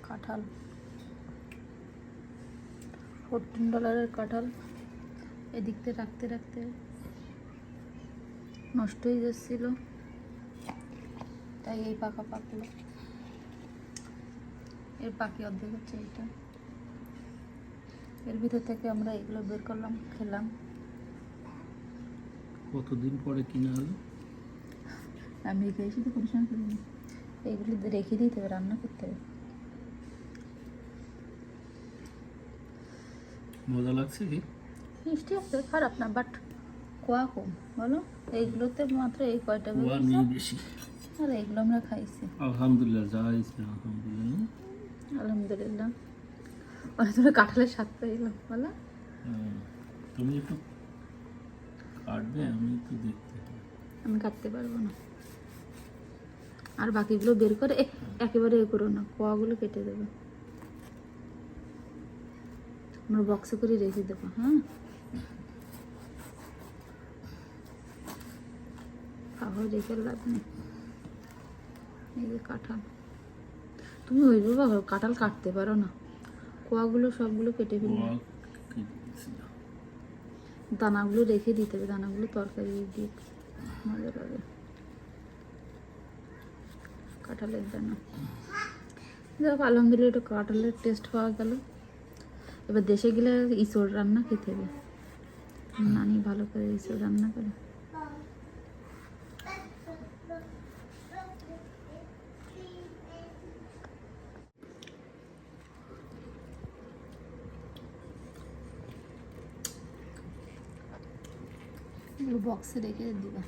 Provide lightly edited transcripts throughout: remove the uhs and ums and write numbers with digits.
কাঁঠাল, $14 কাঁঠাল এদিক থেকে রাখতে রাখতে নষ্ট হয়ে যাচ্ছিল, তাই এই পাকা পাকলো। এর পাখি অর্ধেক হচ্ছে এইটা, এর ভিতর থেকে আমরা এগুলো বের করলাম, খেলাম। কতদিন পরে কিনা হলো? আমি রেখে এসে তো পরিষ্কার করিনি, এইগুলো রেখে দিতে হবে, রান্না করতে হবে। মজা লাগছে কি? মিষ্টি আছে, খারাপ না, বাট কোয়া কম বলো। এইগুলোতে মাত্র এই কয়টা কোয়া নেই বেশি। আর এগুলো আমরা খাইছি আলহামদুলিল্লাহ, যা হয়েছে আলহামদুলিল্লাহ। আলহামদুলিল্লাহ। অনেক ধরে কাঁঠালের স্বাদ পেয়ে গেলাম বলো। তুমি একটু কাটবে, আমি একটু দেখতে হবে। আমি কাটতে পারবো না, আর বাকিগুলো বের করে একেবারে এ করো না, কোয়াগুলো কেটে দেবে, আমরা বক্সে করে রেখে দেবো। হ্যাঁ, খাওয়া রেখে লাভ নেই। এই যে কাঁঠাল, তুমি ওই বাবা কাঁঠাল কাটতে পারো না, কোয়াগুলো সবগুলো কেটে ফেলবে, দানাগুলো রেখে দিতে হবে, দানাগুলো তরকারি দিয়ে মজা লাগে। কাঁঠালের দানা, দেখো আলহামদুলিল্লাহ একটু কাঁঠালের টেস্ট পাওয়া গেল। এবার দেশে গেলে ইঁচড় রান্না খেতে হবে, নানি ভালো করে ইঁচড় রান্না করে। এগুলো বক্সে রেখে দিবা।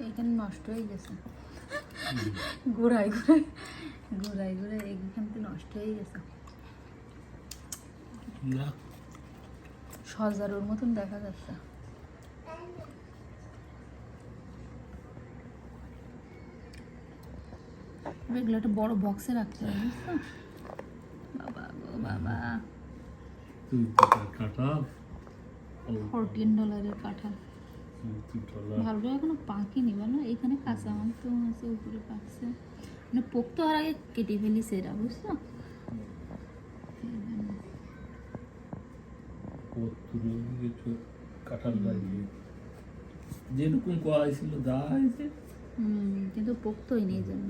এইখানে নষ্ট হয়ে গেছে, ঘোরায় ঘোরায় ঘোরায় ঘোরায় এইখান থেকে নষ্ট হয়ে গেছে, সজারুর মতন দেখা যাচ্ছে। এগুলো একটা বড় বক্সে রাখতে হবে, বুঝছো? বাবা গো বাবা, কাঁঠাল $14 কাঁঠাল, ভালো এখনো পাকিনি বলো। এখানে কাঁচা আম তো আছে, উপরে পাকছে, মানে পোক্ত হওয়ার আগে কেটে ফেলিস এরা, বুঝছো? কাঁঠাল লাগিয়ে যেরকম কোয়া হয়েছিল দা হয়েছে, কিন্তু পোক্ত হয়নি, এই জন্য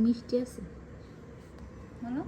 মিষ্টি আছে বলো।